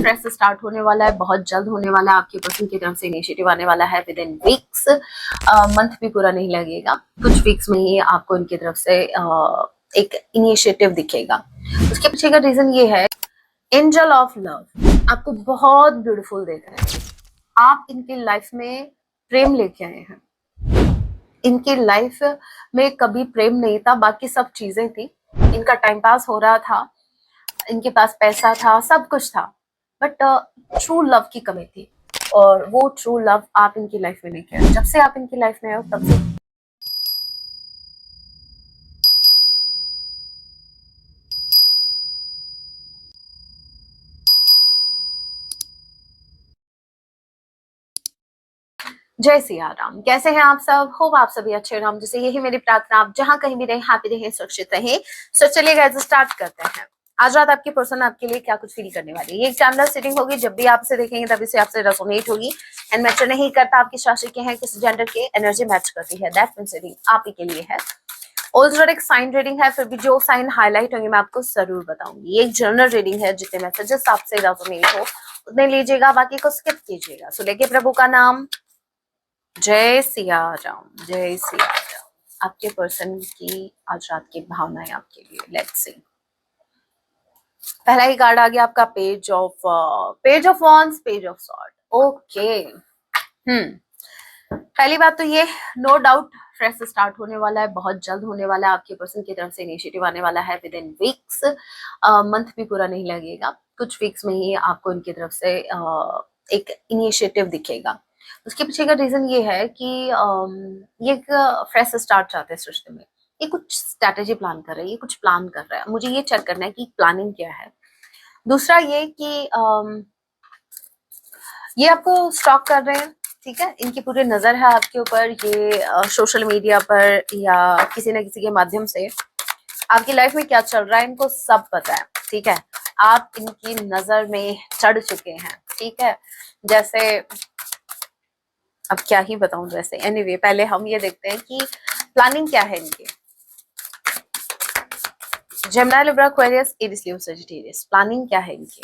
Fresh start होने वाला है, बहुत जल्द होने वाला है। आपकी पर्सन की तरफ से इनिशिएटिव आने वाला है विद इन वीक्स। मंथ भी पूरा नहीं लगेगा, कुछ वीक्स में ही आपको इनकी तरफ से एक इनिशिएटिव दिखेगा। उसके पीछे का रीजन ये है, एंजल ऑफ लव आपको बहुत ब्यूटीफुल देख रहे हैं। आप इनकी लाइफ में प्रेम लेके आए हैं। इनकी लाइफ में कभी प्रेम नहीं था, बाकी सब चीजें थी। इनका टाइम पास हो रहा था, इनके पास पैसा था, सब कुछ था, बट ट्रू लव की कमी थी। और वो ट्रू लव आप इनकी लाइफ में लेके आए। जब से आप इनकी लाइफ में आए हो तब से जय सिया राम। कैसे हैं आप सब? होप आप सभी अच्छे राम जैसे यही मेरी प्रार्थना। आप जहां कहीं भी रहे, हैप्पी रहे, सुरक्षित रहे। सो चलिए गाइस स्टार्ट करते हैं। आज रात आपकी पर्सन आपके लिए क्या कुछ फील करने वाली है। ये एक चैनल सेटिंग होगी, जब भी आप इसे देखेंगे तभी से आपसे रेजोनेट होगी एंड मैटर नहीं करता आप किस राशि के हैं, किस जेंडर के, एनर्जी मैच करती है। दैट मींस रीडिंग आप ही के लिए है। ऑल्सो एक साइन रीडिंग है, फिर भी जो साइन हाईलाइट होंगे मैं आपको जरूर बताऊंगी। ये एक जनरल रीडिंग है, जितने मैसेजेस आपसे रेजोनेट हो उतने लीजिएगा, बाकी को स्किप कीजिएगा। सो लेके प्रभु का नाम। जय सिया राम, जय सिया राम। आपके पर्सन की आज रात की भावनाएं आपके लिए, लेट्स सी। पहला ही कार्ड आ गया आपका page of wands, page of sword. Okay, पहली बात तो ये, नो डाउट फ्रेश स्टार्ट होने वाला है, बहुत जल्द होने वाला है। आपके पर्सन की तरफ से इनिशिएटिव आने वाला है विद इन वीक्स। मंथ भी पूरा नहीं लगेगा, कुछ वीक्स में ही आपको इनकी तरफ से एक इनिशिएटिव दिखेगा। उसके पीछे का रीजन ये है कि ये एक फ्रेश स्टार्ट चाहते हैं सृष्टि में। ये कुछ स्ट्रैटेजी प्लान कर रहे हैं, ये कुछ प्लान कर रहा है। मुझे ये चेक करना है कि प्लानिंग क्या है। दूसरा ये कि ये आपको स्टॉक कर रहे हैं, ठीक है। इनकी पूरी नजर है आपके ऊपर। ये सोशल मीडिया पर या किसी न किसी के माध्यम से आपकी लाइफ में क्या चल रहा है इनको सब पता है, ठीक है। आप इनकी नजर में चढ़ चुके हैं, ठीक है। जैसे अब क्या ही बताऊं, जैसे एनीवे पहले हम ये देखते हैं कि प्लानिंग क्या है इनकी। जेमिनी, लिब्रा, एक्वेरियस, एरीज, लियो, सजिटेरियस, प्लानिंग क्या है इनकी।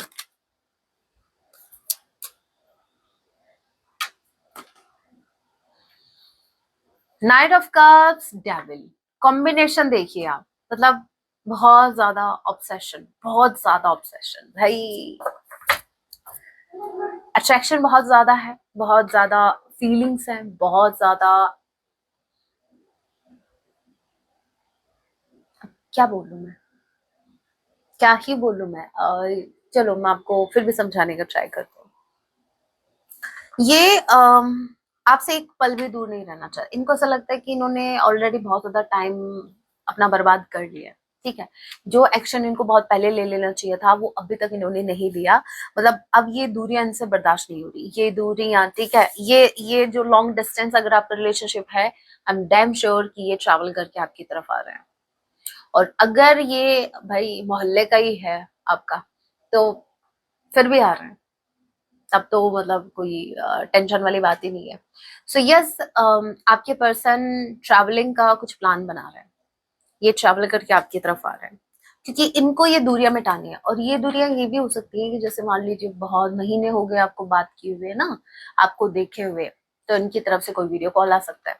Night of cups, devil, combination देखिए आप, मतलब बहुत ज्यादा ऑब्सेशन, बहुत ज्यादा ऑब्सेशन भाई। अट्रैक्शन बहुत ज्यादा है, बहुत ज्यादा फीलिंग्स हैं, बहुत ज्यादा। क्या बोलूं मैं, क्या ही बोलूं मैं। चलो मैं आपको फिर भी समझाने का ट्राई करती हूँ। ये आपसे एक पल भी दूर नहीं रहना चाहते। इनको ऐसा लगता है कि इन्होंने ऑलरेडी बहुत ज्यादा टाइम अपना बर्बाद कर लिया, ठीक है। जो एक्शन इनको बहुत पहले ले लेना चाहिए था वो अभी तक इन्होंने नहीं लिया। मतलब अब ये दूरियां इनसे बर्दाश्त नहीं हो रही, ये दूरियां, ठीक है। ये जो लॉन्ग डिस्टेंस अगर आपका रिलेशनशिप है, आई एम डैम श्योर कि ये ट्रैवल करके आपकी तरफ आ रहे हैं। और अगर ये भाई मोहल्ले का ही है आपका, तो फिर भी आ रहे हैं, तब तो मतलब कोई टेंशन वाली बात ही नहीं है। सो यस, आपके पर्सन ट्रैवलिंग का कुछ प्लान बना रहे हैं। ये ट्रैवल करके आपकी तरफ आ रहे हैं क्योंकि इनको ये दूरियां मिटानी है। और ये दूरियां ये भी हो सकती है कि जैसे मान लीजिए बहुत महीने हो गए आपको बात किए हुए ना, आपको देखे हुए, तो इनकी तरफ से कोई वीडियो कॉल आ सकता है।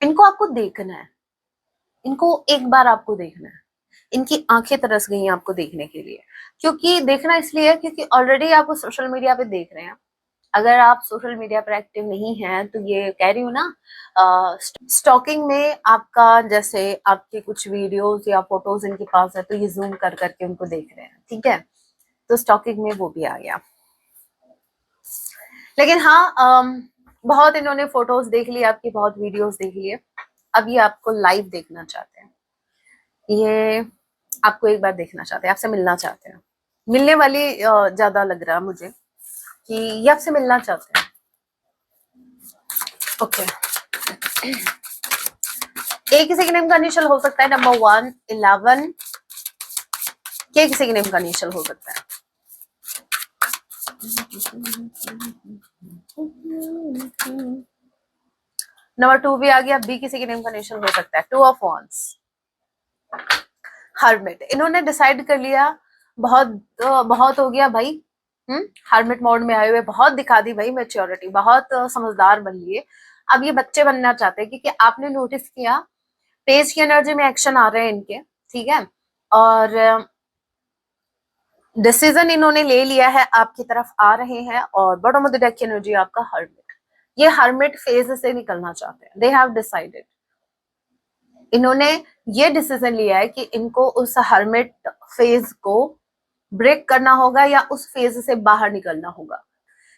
इनको आपको देखना है, इनको एक बार आपको देखना है। इनकी आंखें तरस गई हैं आपको देखने के लिए। क्योंकि देखना इसलिए है क्योंकि ऑलरेडी आप सोशल मीडिया पे देख रहे हैं। अगर आप सोशल मीडिया पर एक्टिव नहीं हैं तो ये कह रही हूँ ना, स्टॉकिंग में आपका, जैसे आपके कुछ वीडियोस या फोटोज इनके पास है तो ये जूम कर करके उनको देख रहे हैं, ठीक है। तो स्टॉकिंग में वो भी आ गया। लेकिन हाँ, बहुत इन्होंने फोटोज देख ली आपकी, बहुत वीडियोस देख लिए। अब ये आपको लाइव देखना चाहते हैं। ये आपको एक बार देखना चाहते हैं, आपसे मिलना चाहते हैं। मिलने वाली ज्यादा लग रहा है मुझे कि ये आपसे मिलना चाहते हैं। ओके, ए किसी के नेम का इनिशियल हो सकता है, नंबर 1, 11। के किसी के नेम का इनिशियल हो सकता है। नंबर 2 भी आ गया, बी किसी के नेम का इनिशियल हो सकता है। 2 ऑफ वॉन्ड्स, हर्मिट। इन्होंने डिसाइड कर लिया बहुत बहुत हो गया भाई, हर्मिट मोड में आए हुए बहुत दिखा दी भाई मैच्योरिटी, बहुत समझदार बन लिए। अब ये बच्चे बनना चाहते हैं, क्योंकि आपने नोटिस किया पेज की एनर्जी में एक्शन आ रहे हैं इनके, ठीक है, और डिसीजन इन्होंने ले लिया है, आपकी तरफ आ रहे हैं। और बॉटम ऑफ द डेक की एनर्जी आपका हर्मिट, ये हर्मिट फेज से निकलना चाहते हैं। दे हैव डिसाइडेड, इन्होंने ये डिसीजन लिया है कि इनको उस हर्मिट फेज को ब्रेक करना होगा या उस फेज से बाहर निकलना होगा।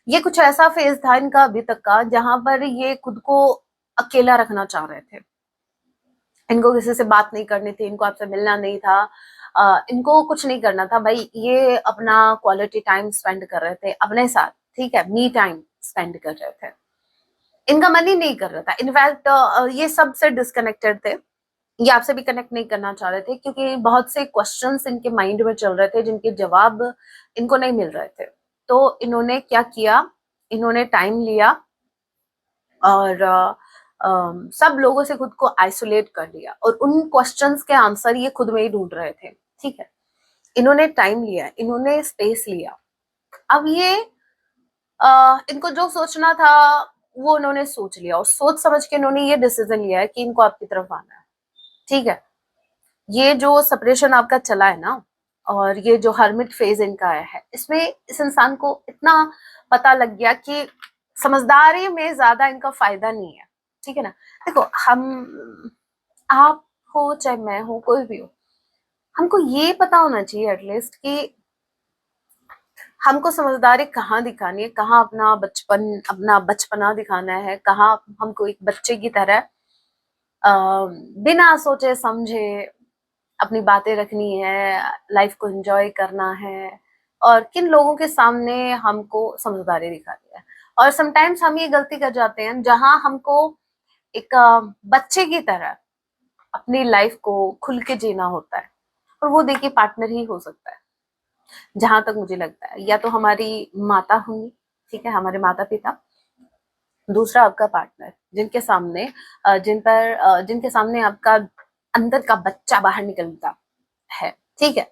ये कुछ ऐसा फेज था इनका अभी तक का जहां पर ये खुद को अकेला रखना चाह रहे थे। इनको किसी से बात नहीं करनी थी, इनको आपसे मिलना नहीं था, इनको कुछ नहीं करना था भाई। ये अपना क्वालिटी टाइम स्पेंड कर रहे थे अपने साथ, ठीक है, मी टाइम स्पेंड कर रहे थे। इनका मन ही नहीं कर रहा था। इनफैक्ट ये सब से डिस्कनेक्टेड थे, ये आपसे भी कनेक्ट नहीं करना चाह रहे थे, क्योंकि बहुत से क्वेश्चंस इनके माइंड में चल रहे थे जिनके जवाब इनको नहीं मिल रहे थे। तो इन्होंने क्या किया, इन्होंने टाइम लिया और सब लोगों से खुद को आइसोलेट कर लिया, और उन क्वेश्चंस के आंसर ये खुद में ही ढूंढ रहे थे, ठीक है। इन्होंने टाइम लिया, इन्होंने स्पेस लिया। अब ये इनको जो सोचना था वो उन्होंने सोच लिया, और सोच समझ के इन्होंने ये डिसीजन लिया है कि इनको आपकी तरफ आना है, ठीक है। ये जो सेपरेशन आपका चला है ना, और ये जो हर्मिट फेज इनका आया है, इसमें इस इंसान को इतना पता लग गया कि समझदारी में ज्यादा इनका फायदा नहीं है, ठीक है ना। देखो, आप हो चाहे मैं हो, कोई भी हो, हमको ये पता होना चाहिए एटलीस्ट कि हमको समझदारी कहाँ दिखानी है, कहाँ अपना बचपना दिखाना है, कहाँ हमको एक बच्चे की तरह बिना सोचे समझे अपनी बातें रखनी है, लाइफ को एंजॉय करना है, और किन लोगों के सामने हमको समझदारी दिखानी है। और समटाइम्स हम ये गलती कर जाते हैं जहां हमको एक बच्चे की तरह अपनी लाइफ को खुल के जीना होता है, और वो देखिए पार्टनर ही हो सकता है, जहां तक मुझे लगता है। या तो हमारी माता होंगी, ठीक है, हमारे माता पिता, दूसरा आपका पार्टनर, जिनके सामने आपका अंदर का बच्चा बाहर निकलता है, ठीक है।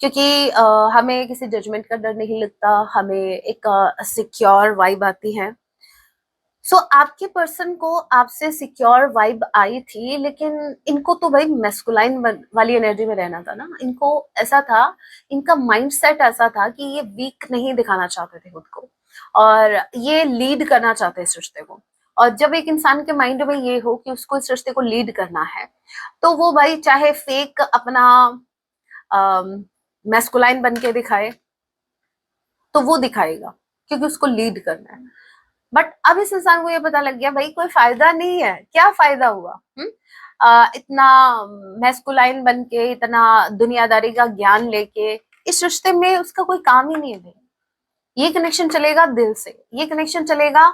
क्योंकि हमें किसी जजमेंट का डर नहीं लगता, हमें एक सिक्योर वाइब आती है। सो आपके पर्सन को आपसे सिक्योर वाइब आई थी, लेकिन इनको तो भाई मैस्कुलाइन वाली एनर्जी में रहना था ना। इनको ऐसा था, इनका माइंडसेट ऐसा था कि ये वीक नहीं दिखाना चाहते थे खुद को, और ये लीड करना चाहते इस रिश्ते को। और जब एक इंसान के माइंड में ये हो कि उसको इस रिश्ते को लीड करना है, तो वो भाई चाहे फेक अपना मैस्कुलाइन बन के दिखाए, तो वो दिखाएगा, क्योंकि उसको लीड करना है। बट अब इस इंसान को ये पता लग गया भाई कोई फायदा नहीं है। क्या फायदा हुआ इतना मैस्कुलाइन बन के, इतना दुनियादारी का ज्ञान लेके, इस रिश्ते में उसका कोई काम ही नहीं है भाई। ये कनेक्शन चलेगा दिल से, ये कनेक्शन चलेगा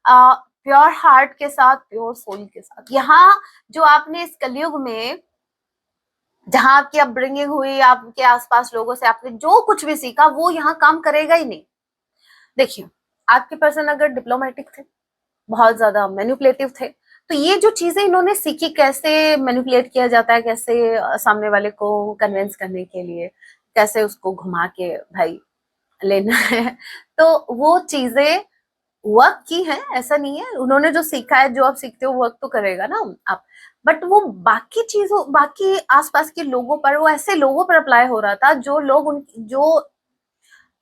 प्योर हार्ट के साथ, प्योर सोल के साथ। यहाँ जो आपने इस कलयुग में, जहां आपकी अपब्रिंगिंग हुई, आपके आसपास लोगों से आपने जो कुछ भी सीखा, वो यहाँ काम करेगा ही नहीं। देखिए, आपके पर्सन अगर डिप्लोमेटिक थे, बहुत ज्यादा मैनिपुलेटिव थे, तो ये जो चीजें इन्होंने सीखी, कैसे मैनिपुलेट किया जाता है, कैसे सामने वाले को कन्विंस करने के लिए, कैसे उसको घुमा के भाई लेना है, तो वो चीजें वर्क की है, ऐसा नहीं है। उन्होंने जो सीखा है, जो आप सीखते हो वर्क तो करेगा ना आप। बट वो बाकी चीजों, बाकी आसपास के लोगों पर, वो ऐसे लोगों पर अप्लाई हो रहा था जो लोग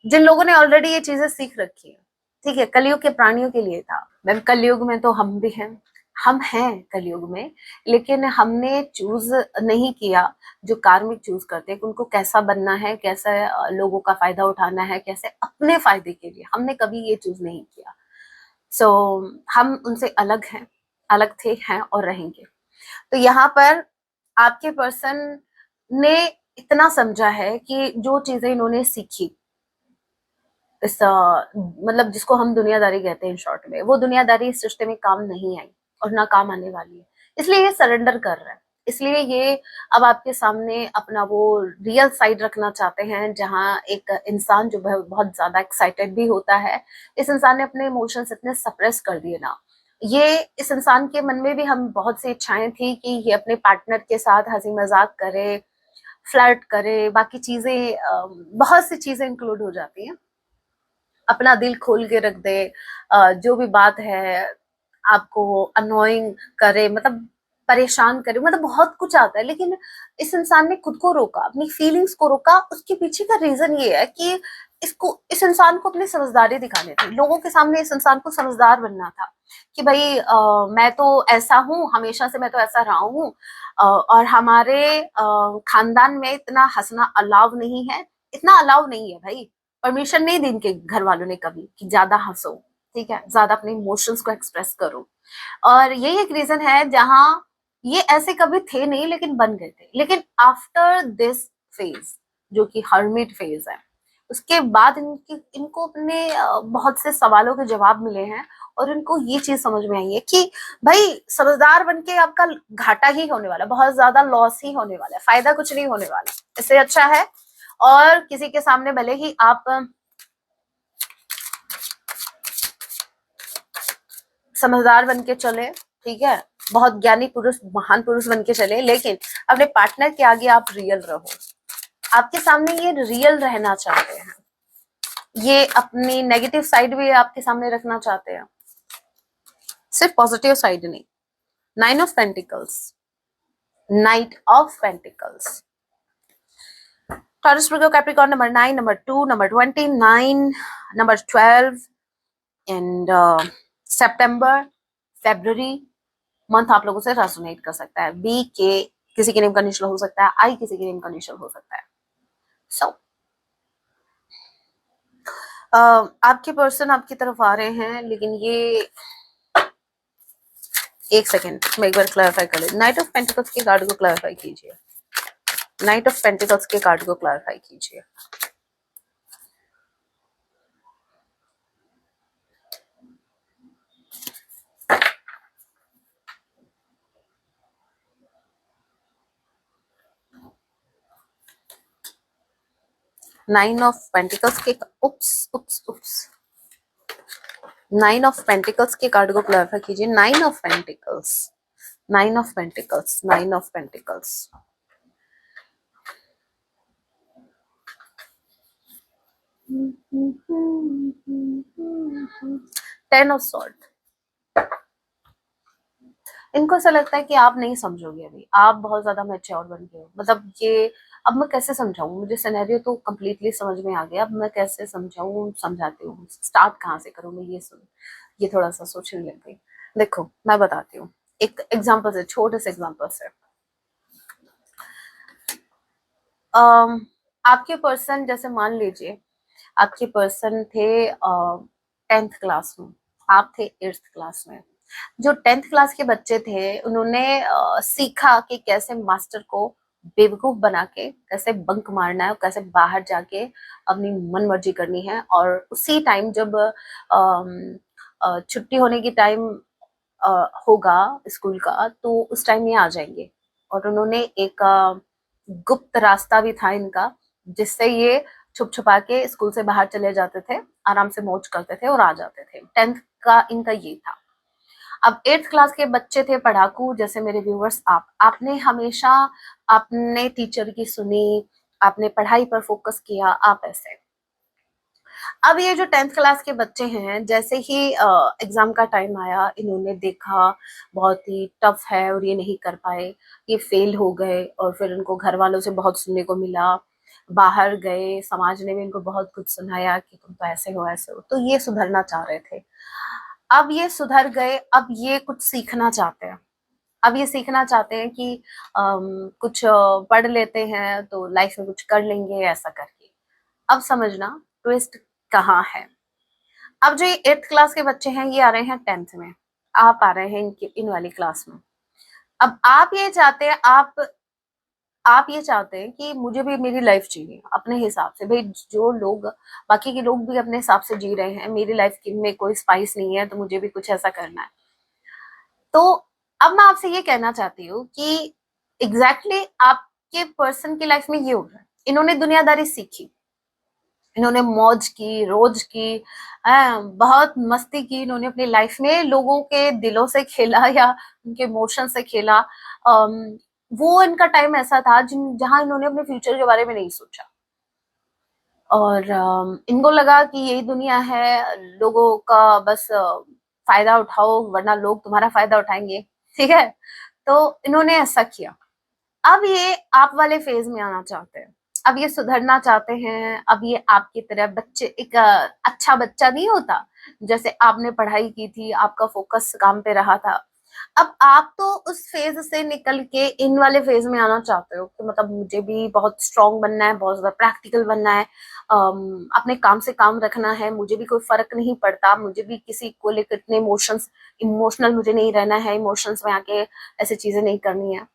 जिन लोगों ने ऑलरेडी ये चीजें सीख रखी है, ठीक है। कलयुग के प्राणियों के लिए था मैम। कलयुग में तो हम भी हैं, हम हैं कलयुग में, लेकिन हमने चूज नहीं किया जो कार्मिक चूज करते हैं कि उनको कैसा बनना है, कैसे लोगों का फायदा उठाना है, कैसे अपने फायदे के लिए। हमने कभी ये चूज नहीं किया। सो हम उनसे अलग हैं, अलग थे, हैं और रहेंगे। तो यहाँ पर आपके पर्सन ने इतना समझा है कि जो चीजें इन्होंने सीखी, इस मतलब जिसको हम दुनियादारी कहते हैं शॉर्ट में, वो दुनियादारी इस रिश्ते में काम नहीं आई और ना काम आने वाली है। इसलिए ये सरेंडर कर रहा है, इसलिए ये अब आपके सामने अपना वो रियल साइड रखना चाहते हैं, जहां एक इंसान जो बहुत ज्यादा एक्साइटेड भी होता है। इस इंसान ने अपने इमोशंस इतने सप्रेस कर दिए ना, ये इस इंसान के मन में भी हम बहुत सी इच्छाएं थी कि ये अपने पार्टनर के साथ हंसी मजाक करे, फ्लर्ट करे, बाकी चीजें बहुत सी चीजें इंक्लूड हो जाती हैं। अपना दिल खोल के रख दे, जो भी बात है आपको अनोइंग करे, मतलब परेशान करे, मतलब बहुत कुछ आता है। लेकिन इस इंसान ने खुद को रोका, अपनी फीलिंग्स को रोका। उसके पीछे का रीजन ये है कि इस इंसान को अपनी समझदारी दिखानी थी, लोगों के सामने इस इंसान को समझदार बनना था कि भाई मैं तो ऐसा हूँ, हमेशा से मैं तो ऐसा रहा हूँ, और हमारे खानदान में इतना हंसना अलाउ नहीं है, इतना अलाउ नहीं है भाई, परमिशन नहीं दी इनके घर वालों ने कभी कि ज्यादा हंसो, ठीक है, ज्यादा अपने इमोशंस को एक्सप्रेस करो। और यही एक रीजन है जहां ये ऐसे कभी थे नहीं लेकिन बन गए थे। लेकिन आफ्टर दिस फेज, जो कि हर्मिट फेज है, उसके बाद इनको अपने बहुत से सवालों के जवाब मिले हैं, और इनको ये चीज समझ में आई है कि भाई समझदार बन के आपका घाटा ही होने वाला, बहुत ज्यादा लॉस ही होने वाला है, फायदा कुछ नहीं होने वाला। इससे अच्छा है और किसी के सामने भले ही आप समझदार बन के चले, ठीक है, बहुत ज्ञानी पुरुष, महान पुरुष बन के चले, लेकिन अपने पार्टनर के आगे आप रियल रहो। आपके सामने ये रियल रहना चाहते हैं, ये अपनी नेगेटिव साइड भी आपके सामने रखना चाहते हैं, सिर्फ पॉजिटिव साइड नहीं। Nine of pentacles, night of pentacles, Taurus Virgo Capricorn, number 9, number 2, number 29, number 12 and September, February month आप लोगों से रेजोनेट कर सकता है। बी के किसी के नेम का इनिशियल हो सकता है, आई किसी के नेम का इनिशियल हो सकता है। सो आपके पर्सन आपकी तरफ आ रहे हैं, लेकिन ये एक सेकेंड मैं एक बार क्लैरिफाई कर ले। नाइट ऑफ पेंटिकल्स के कार्ड को क्लैरिफाई कीजिए, नाइट ऑफ पेंटिकल्स के कार्ड को क्लैरिफाई कीजिए। नाइन ऑफ पेंटिकल्स के उप्स उप्स उप्स, नाइन ऑफ पेंटिकल्स के कार्ड को क्लैरिफाई कीजिए। Nine of pentacles, nine of pentacles, nine of pentacles, 10 of sword. इनको ऐसा लगता है कि आप नहीं समझोगे, अभी आप बहुत ज्यादा मैच्योर बन गए हो। मतलब ये अब मैं कैसे समझाऊं, मुझे सिनेरियो तो कम्प्लीटली समझ में आ गया, अब मैं कैसे समझाऊं, समझाती हूँ, स्टार्ट कहाँ से करूँ मैं, ये थोड़ा सा सोचने लग गई। देखो मैं बताती हूँ, एक एग्जाम्पल से, छोटे से एग्जाम्पल से। आपके पर्सन, जैसे मान लीजिए आपके पर्सन थे 10th क्लास में, आप थे 8th क्लास में। जो 10th क्लास के बच्चे थे उन्होंने सीखा कि कैसे मास्टर को बेवकूफ बना के कैसे बंक मारना है, कैसे बाहर जाके अपनी मन मर्जी करनी है, और उसी टाइम जब छुट्टी होने की टाइम होगा स्कूल का, तो उस टाइम ये आ जाएंगे। और उन्होंने एक गुप्त रास्ता भी था इनका, जिससे ये छुप छुपा के स्कूल से बाहर चले जाते थे, आराम से मौज करते थे और आ जाते थे। 10th का इनका ये था। अब 8th क्लास के बच्चे थे पढ़ाकू, जैसे मेरे व्यूवर्स, आपने हमेशा अपने टीचर की सुनी, आपने पढ़ाई पर फोकस किया, आप ऐसे। अब ये जो 10th क्लास के बच्चे हैं, जैसे ही एग्जाम का टाइम आया, इन्होंने देखा बहुत ही टफ है और ये नहीं कर पाए, ये फेल हो गए, और फिर इनको घर वालों से बहुत सुनने को मिला, बाहर गए, समाज ने भी इनको बहुत कुछ सुनाया कि तुम तो ऐसे हो ऐसे हो, तो ये सुधरना चाह रहे थे। अब ये सुधर गए, अब ये कुछ सीखना चाहते हैं। अब ये सीखना चाहते हैं कि कुछ पढ़ लेते हैं तो लाइफ में कुछ कर लेंगे, ऐसा करके। अब समझना ट्विस्ट कहाँ है। अब जो ये 8th क्लास के बच्चे हैं, ये आ रहे हैं 10th में, आप आ रहे हैं इन वाली क्लास में। अब आप ये चाहते हैं, आप ये चाहते हैं कि मुझे भी मेरी लाइफ चाहिए अपने हिसाब से। भाई जो लोग, बाकी के लोग भी अपने हिसाब से जी रहे हैं, मेरी लाइफ में कोई स्पाइस नहीं है, तो मुझे भी कुछ ऐसा करना है। तो अब मैं आपसे ये कहना चाहती हूँ कि एग्जैक्टली आपके पर्सन की लाइफ में ये हो रहा है। इन्होंने दुनियादारी सीखी, इन्होंने मौज की, रोज की, बहुत मस्ती की, इन्होंने अपनी लाइफ में लोगों के दिलों से खेला या उनके इमोशन से खेला। वो इनका टाइम ऐसा था जहां इन्होंने अपने फ्यूचर के बारे में नहीं सोचा, और इनको लगा कि यही दुनिया है, लोगों का बस फायदा उठाओ वरना लोग तुम्हारा फायदा उठाएंगे, ठीक है। तो इन्होंने ऐसा किया। अब ये आप वाले फेज में आना चाहते हैं, अब ये सुधरना चाहते हैं, अब ये आपकी तरह बच्चे, एक अच्छा बच्चा नहीं होता, जैसे आपने पढ़ाई की थी, आपका फोकस काम पे रहा था, अब आप तो उस फेज से निकल के इन वाले फेज में आना चाहते हो कि मतलब मुझे भी बहुत स्ट्रांग बनना है, बहुत ज्यादा प्रैक्टिकल बनना है, अपने काम से काम रखना है, मुझे भी कोई फर्क नहीं पड़ता, मुझे भी किसी को लेकर इतने इमोशनल मुझे नहीं रहना है, इमोशंस में आके ऐसी चीजें नहीं करनी है।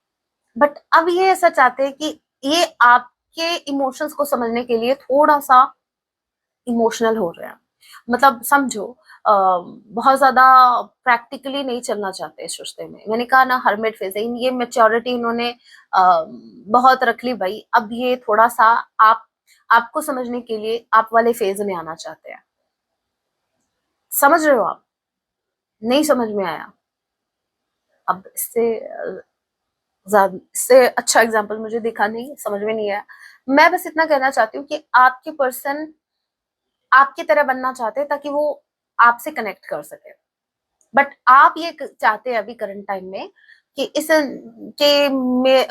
बट अब ये ऐसा चाहते हैं कि ये आपके इमोशंस को समझने के लिए थोड़ा सा इमोशनल हो रहे हैं, मतलब समझो बहुत ज्यादा प्रैक्टिकली नहीं चलना चाहते इस रिश्ते में। मैंने कहा ना हर्मिट फेज है, ये मेच्योरिटी इन्होंने बहुत रख ली भाई, अब ये थोड़ा सा आप आपको समझने के लिए आप वाले फेज में आना चाहते हैं। समझ रहे हो आप? नहीं समझ में आया? अब इससे अच्छा एग्जाम्पल मुझे दिखा नहीं, समझ में नहीं आया। मैं बस इतना कहना चाहती हूँ कि आपके पर्सन आपकी तरह बनना चाहते हैं ताकि वो आपसे कनेक्ट कर सके। बट आप ये चाहते हैं अभी करंट टाइम में कि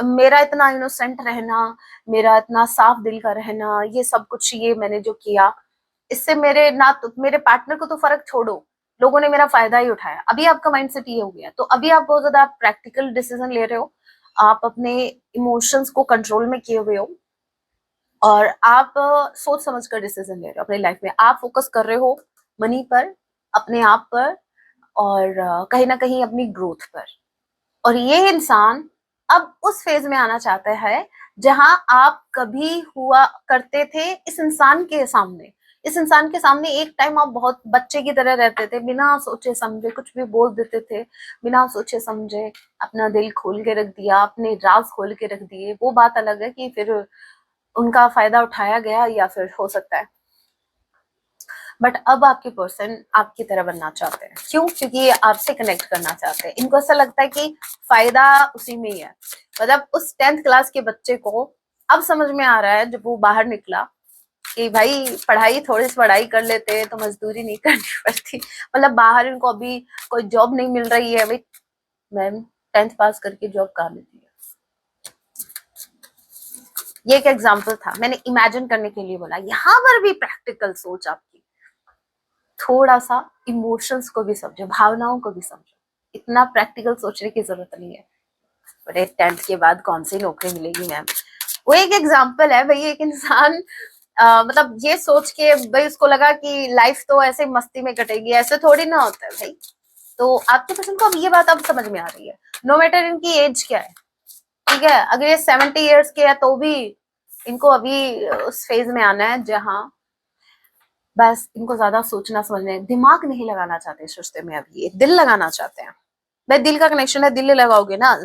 मेरा इतना इनोसेंट रहना, मेरा इतना साफ दिल का रहना, ये सब कुछ ये मैंने जो किया, इससे मेरे ना तो मेरे पार्टनर को तो फर्क छोड़ो, लोगों ने मेरा फायदा ही उठाया। अभी आपका माइंडसेट ये हो गया, तो अभी आप बहुत ज्यादा प्रैक्टिकल डिसीजन ले रहे हो, आप अपने इमोशंस को कंट्रोल में किए हुए हो, और आप सोच समझ कर डिसीजन ले रहे हो अपनी लाइफ में। आप फोकस कर रहे हो मनी पर, अपने आप पर, और कहीं ना कहीं अपनी ग्रोथ पर। और ये इंसान अब उस फेज में आना चाहता है जहां आप कभी हुआ करते थे इस इंसान के सामने। इस इंसान के सामने एक टाइम आप बहुत बच्चे की तरह रहते थे, बिना सोचे समझे कुछ भी बोल देते थे, बिना सोचे समझे अपना दिल खोल के रख दिया, अपने राज खोल के रख दिए। वो बात अलग है कि फिर उनका फायदा उठाया गया या फिर हो सकता है। बट अब आपके पर्सन आपकी तरह बनना चाहते हैं, क्यों? क्योंकि ये आपसे कनेक्ट करना चाहते हैं। इनको ऐसा लगता है कि फायदा उसी में ही है। मतलब उस 10th क्लास के बच्चे को अब समझ में आ रहा है जब वो बाहर निकला कि भाई पढ़ाई, थोड़ी सी पढ़ाई कर लेते तो मजदूरी नहीं करनी पड़ती। मतलब बाहर इनको अभी कोई जॉब नहीं मिल रही है भाई, मैम 10th पास करके जॉब कहाँ मिलती है? ये एक एग्जाम्पल था, मैंने इमेजिन करने के लिए बोला। यहाँ पर भी प्रैक्टिकल सोच आपकी, थोड़ा सा इमोशंस को भी समझो, भावनाओं को भी समझो, इतना प्रैक्टिकल सोचने की जरूरत नहीं है। बड़े 10th के बाद कौन सी नौकरी मिलेगी मैम? वो एक एग्जाम्पल है भाई। एक इंसान मतलब ये सोच के भाई उसको लगा कि लाइफ तो ऐसे मस्ती में कटेगी, ऐसे थोड़ी ना होता है भाई। तो आपके पर्सन को अब ये बात अब समझ में आ रही है, नो मैटर इनकी एज क्या है, ठीक है। अगर ये 70 ईयर्स के है तो भी इनको अभी उस फेज में आना है जहां बस इनको ज्यादा सोचना समझने, दिमाग नहीं लगाना चाहते इस रिश्ते में, अभी ये दिल लगाना चाहते हैं। भाई दिल का कनेक्शन है, दिल लगाओगे ना।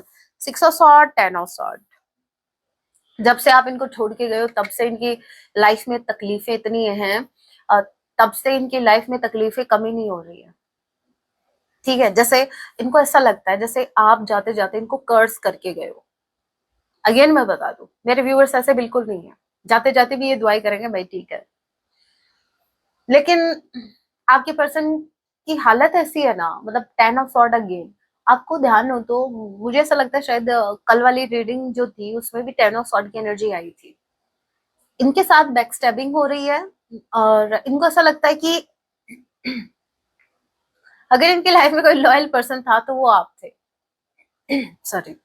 6 ऑफ सॉर्ड, 10 ऑफ सॉर्ड। जब से आप इनको छोड़ के गए हो तब से इनकी लाइफ में तकलीफें इतनी हैं, तब से इनकी लाइफ में तकलीफें कमी नहीं हो रही है, ठीक है। जैसे इनको ऐसा लगता है जैसे आप जाते जाते इनको कर्स करके गए हो। अगेन मैं बता दूं, मेरे व्यूअर्स ऐसे बिल्कुल नहीं है, जाते जाते भी ये दुआई करेंगे भाई ठीक है। लेकिन आपके पर्सन की हालत ऐसी है ना, मतलब 10 ऑफ सॉर्ड अगेन, आपको ध्यान हो तो मुझे ऐसा लगता है शायद कल वाली रीडिंग जो थी उसमें भी 10 ऑफ सॉर्ड की एनर्जी आई थी। इनके साथ बैक स्टैबिंग हो रही है, और इनको ऐसा लगता है कि अगर इनकी लाइफ में कोई लॉयल पर्सन था तो वो आप थे। सॉरी।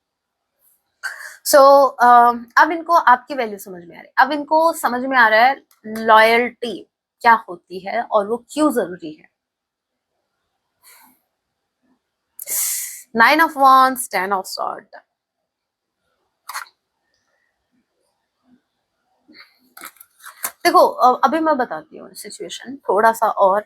सो अब इनको आपकी वैल्यू समझ में आ रही है, अब इनको समझ में आ रहा है लॉयल्टी क्या होती है और वो क्यों जरूरी है। 9 ऑफ वांड्स, 10 ऑफ सॉर्ड। देखो अभी मैं बताती हूँ सिचुएशन थोड़ा सा और।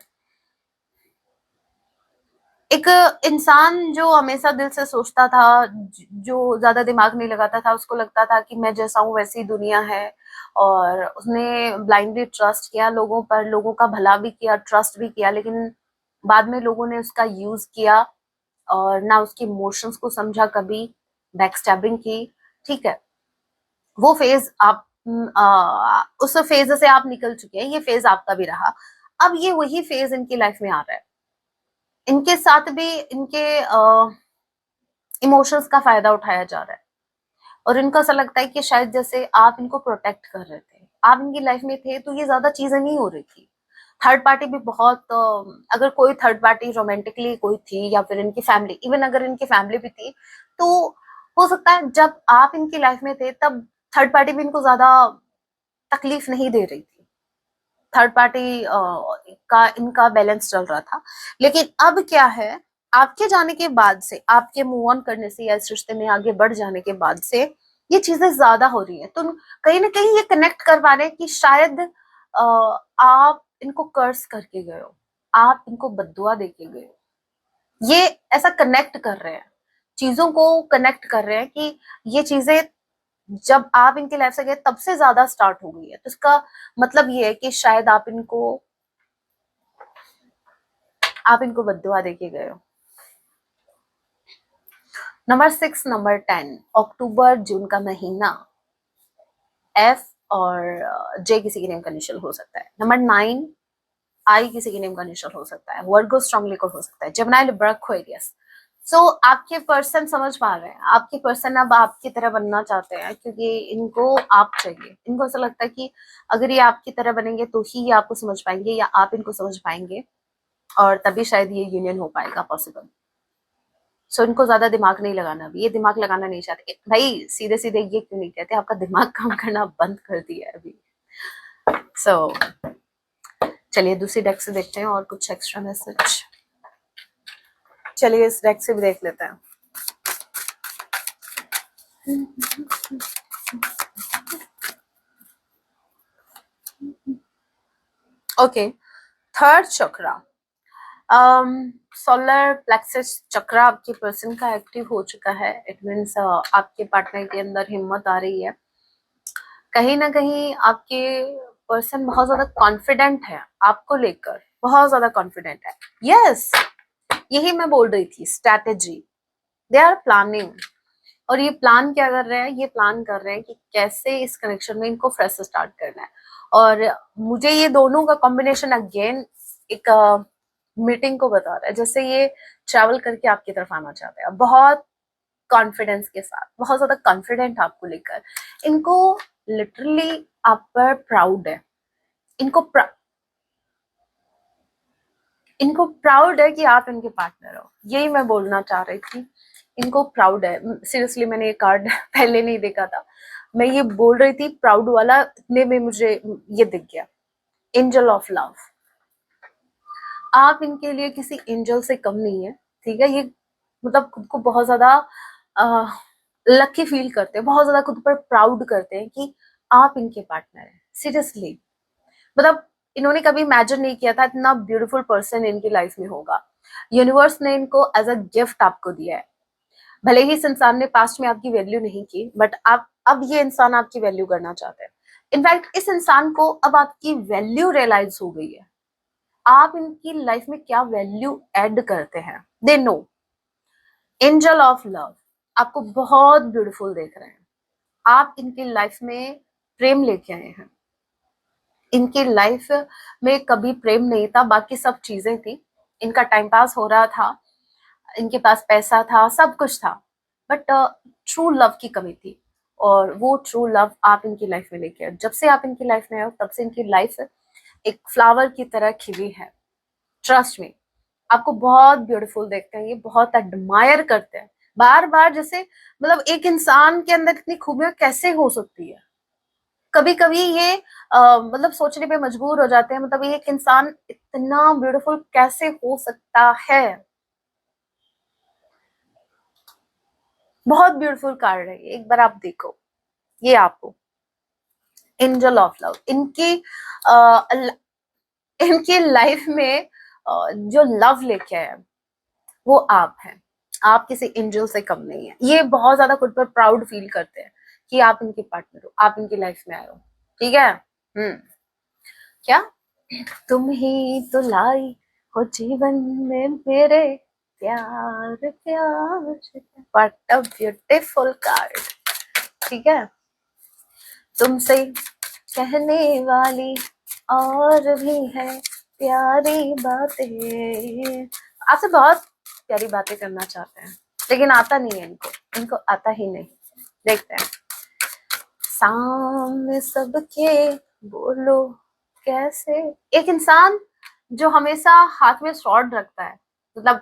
एक इंसान जो हमेशा दिल से सोचता था, जो ज्यादा दिमाग नहीं लगाता था, उसको लगता था कि मैं जैसा हूँ वैसी दुनिया है, और उसने ब्लाइंडली ट्रस्ट किया लोगों पर, लोगों का भला भी किया, ट्रस्ट भी किया, लेकिन बाद में लोगों ने उसका यूज किया और ना उसके इमोशंस को समझा, कभी बैक स्टैबिंग की, ठीक है। वो फेज आप उस फेज से आप निकल चुके हैं, ये फेज आपका भी रहा। अब ये वही फेज इनकी लाइफ में आ रहा है, इनके साथ भी इनके इमोशंस का फायदा उठाया जा रहा है, और इनको ऐसा लगता है कि शायद जैसे आप इनको प्रोटेक्ट कर रहे थे, आप इनकी लाइफ में थे तो ये ज्यादा चीजें नहीं हो रही थी। थर्ड पार्टी भी बहुत अगर कोई थर्ड पार्टी रोमांटिकली कोई थी, या फिर इनकी फैमिली, इवन अगर इनकी फैमिली भी थी, तो हो सकता है जब आप इनकी लाइफ में थे तब थर्ड पार्टी भी इनको ज्यादा तकलीफ नहीं दे रही थी, थर्ड पार्टी का इनका बैलेंस चल रहा था। लेकिन अब क्या है, आपके जाने के बाद से, आपके मूव ऑन करने से या इस रिश्ते में आगे बढ़ जाने के बाद से ये चीजें ज्यादा हो रही हैं, तो कहीं ना कहीं ये कनेक्ट कर पा रहे हैं कि शायद आप इनको कर्स करके गए हो, आप इनको बद्दुआ दे के गए हो। ये ऐसा कनेक्ट कर रहे हैं, चीजों को कनेक्ट कर रहे हैं कि ये चीजें जब आप इनकी लाइफ से गए तब से ज्यादा स्टार्ट हो गई है। तो इसका मतलब ये है कि शायद आप इनको बद्दुआ देके गए हो। नंबर 6, नंबर 10, अक्टूबर जून का महीना, एफ और जे किसी के नेम का इनिशियल हो सकता है। नंबर 9, आई किसी के नेम का इनिशियल हो सकता है। वर्गो स्ट्रांगली को हो सकता है। Gemini, Libra, Aquarius. सो आपके पर्सन समझ पा रहे हैं, आपके पर्सन अब आपकी तरह बनना चाहते हैं, क्योंकि इनको आप चाहिए। इनको ऐसा लगता है कि अगर ये आपकी तरह बनेंगे तो ही ये आपको समझ पाएंगे, या आप इनको समझ पाएंगे, और तभी शायद ये यूनियन हो पाएगा पॉसिबल। सो इनको ज्यादा दिमाग नहीं लगाना, अभी ये दिमाग लगाना नहीं चाहते भाई। सीधे सीधे ये क्यों नहीं कहते, आपका दिमाग काम करना बंद कर दिया है अभी। सो चलिए दूसरी डेक से देखते हैं और कुछ एक्स्ट्रा मैसेज। चलिए इस डेक से भी देख लेते हैं। ओके, थर्ड चक्रा, सोलर प्लेक्सस चक्रा आपके पर्सन का एक्टिव हो चुका है। इट मीन्स आपके पार्टनर के अंदर हिम्मत आ रही है। कहीं ना कहीं आपके पर्सन बहुत ज्यादा कॉन्फिडेंट है आपको लेकर, बहुत ज्यादा कॉन्फिडेंट है। यस, यही मैं बोल रही थी, स्ट्रैटेजी। दे आर प्लानिंग, और ये प्लान क्या कर रहे हैं, ये प्लान कर रहे हैं कि कैसे इस कनेक्शन में इनको फ्रेश स्टार्ट करना है। और मुझे ये दोनों का कॉम्बिनेशन अगेन एक मीटिंग को बता रहा है, जैसे ये ट्रैवल करके आपकी तरफ आना चाहते हैं बहुत कॉन्फिडेंस के साथ, बहुत ज्यादा कॉन्फिडेंट आपको लेकर। इनको लिटरली आप पर प्राउड है, इनको इनको प्राउड है कि आप इनके पार्टनर हो। यही मैं बोलना चाह रही थी, इनको प्राउड है। सीरियसली मैंने ये कार्ड पहले नहीं देखा था, मैं ये बोल रही थी प्राउड वाला, इतने में मुझे ये दिख गया, एंजल ऑफ लव। आप इनके लिए किसी एंजल से कम नहीं है, ठीक है। ये मतलब खुद को बहुत ज्यादा लकी फील करते हैं, बहुत ज्यादा खुद पर प्राउड करते हैं कि आप इनके पार्टनर हैं। सीरियसली, मतलब इन्होंने कभी इमेजिन नहीं किया था इतना ब्यूटीफुल पर्सन इनकी लाइफ में होगा। यूनिवर्स ने इनको एज अ गिफ्ट आपको दिया है। भले ही इस इंसान ने पास्ट में आपकी वैल्यू नहीं की, बट आप अब ये इंसान आपकी वैल्यू करना चाहते हैं। इनफैक्ट इस इंसान को अब आपकी वैल्यू रियलाइज हो गई है, आप इनकी लाइफ में क्या वैल्यू ऐड करते हैं। They know, angel of love आपको बहुत ब्यूटीफुल देख रहे हैं। आप इनकी लाइफ में प्रेम लेके आए हैं। इनकी लाइफ में कभी प्रेम नहीं था, बाकी सब चीजें थी। इनका टाइम पास हो रहा था, इनके पास पैसा था, सब कुछ था, बट ट्रू लव की कमी थी। और वो ट्रू लव आप इनकी लाइफ में लेके आए। जब से आप इनकी लाइफ में आए हो तब से इनकी लाइफ एक फ्लावर की तरह खिली है। ट्रस्ट में, आपको बहुत ब्यूटीफुल देखते हैं, ये बहुत एडमायर करते हैं बार बार। जैसे मतलब एक इंसान के अंदर इतनी खूबियां कैसे हो सकती है, कभी कभी ये मतलब सोचने पे मजबूर हो जाते हैं, मतलब ये एक इंसान इतना ब्यूटीफुल कैसे हो सकता है। बहुत ब्यूटीफुल कार्ड है, एक बार आप देखो। ये आपको एंजल ऑफ लव, इनकी लाइफ में जो लव लेके आए वो आप हैं। आप किसी एंजल से कम नहीं है। ये बहुत ज्यादा खुद पर प्राउड फील करते हैं कि आप इनके पार्टनर हो, आप इनकी लाइफ में आए हो, ठीक है। क्या, तुम ही तो लाई हो जीवन में मेरे, प्यार प्यार। व्हाट अ ब्यूटीफुल कार्ड, ठीक है। तुमसे कहने वाली और भी है प्यारी बातें। आपसे बहुत प्यारी बातें करना चाहते हैं, लेकिन आता नहीं है इनको, इनको आता ही नहीं। देखते हैं। सामने सबके बोलो कैसे। एक इंसान जो हमेशा हाथ में स्वॉर्ड रखता है, मतलब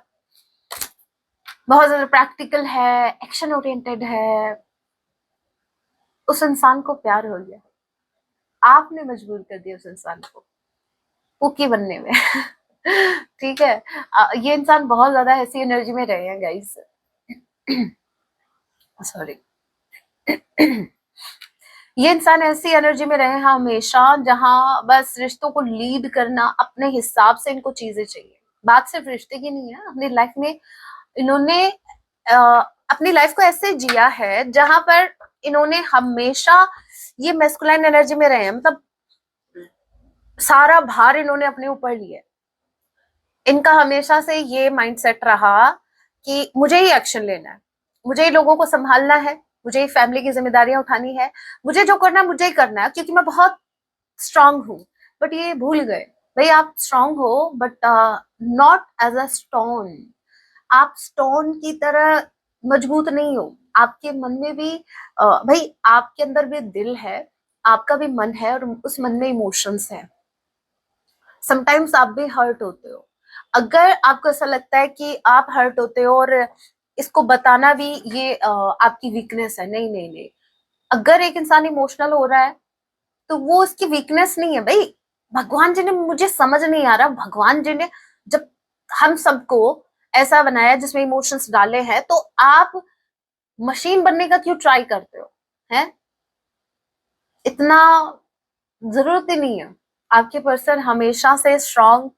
बहुत ज्यादा प्रैक्टिकल है, एक्शन ओरिएंटेड है, उस इंसान को प्यार हो गया। आपने मजबूर कर दिया उस इंसान को कुकी बनने में। ठीक है। ये इंसान बहुत ज्यादा ऐसी एनर्जी में रहे हैं गाइस। सॉरी। ये इंसान ऐसी एनर्जी में रहे हैं हमेशा, जहां बस रिश्तों को लीड करना अपने हिसाब से इनको चीजें चाहिए। बात सिर्फ रिश्ते की नहीं है, अपनी लाइफ में इन्होंने अपनी लाइफ को ऐसे जिया है जहां पर इन्होंने हमेशा ये मैस्कुलाइन एनर्जी में रहे हैं, मतलब सारा भार इन्होंने अपने ऊपर लिया। इनका हमेशा से ये माइंडसेट रहा कि मुझे ही एक्शन लेना है, मुझे ही लोगों को संभालना है, मुझे ही फैमिली की जिम्मेदारियां उठानी है, मुझे जो करना है मुझे ही करना है, क्योंकि मैं बहुत स्ट्रांग हूं। बट ये भूल गए, भाई आप स्ट्रांग हो but not as a stone. आप स्टोन की तरह मजबूत नहीं हो। आपके मन में भी भाई आपके अंदर भी दिल है, आपका भी मन है, और उस मन में इमोशंस है। समटाइम्स आप भी हर्ट होते हो। अगर आपको ऐसा लगता है कि आप हर्ट होते हो और इसको बताना भी ये आपकी वीकनेस है, नहीं नहीं नहीं। अगर एक इंसान इमोशनल हो रहा है तो वो उसकी वीकनेस नहीं है भाई। भगवान जी ने, मुझे समझ नहीं आ रहा, भगवान जी ने जब हम सबको ऐसा बनाया जिसमें इमोशंस डाले हैं, तो आप मशीन बनने का क्यों ट्राई करते हो? हैं? इतना जरूरत ही नहीं है। आपके पर्सन हमेशा से स्ट्रांग,